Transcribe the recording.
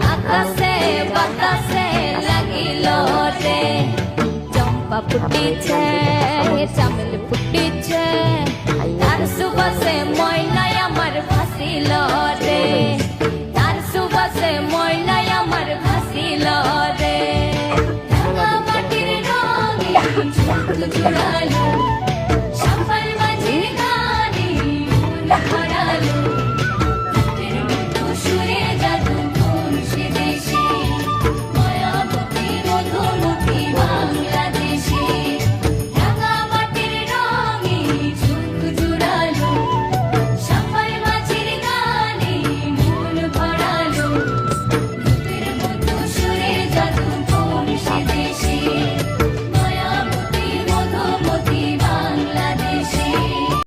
আকাশে বাতাসে লাগিল রে চম্পা ফুটিছে চামেল ফুটিছে তার সুবাসে ময়নায় আমার ভাসিল রে তার সুবাসে ময়নায় আমার ভাসিল রে রাঙা মাটির রঙে চুল জুড়ালো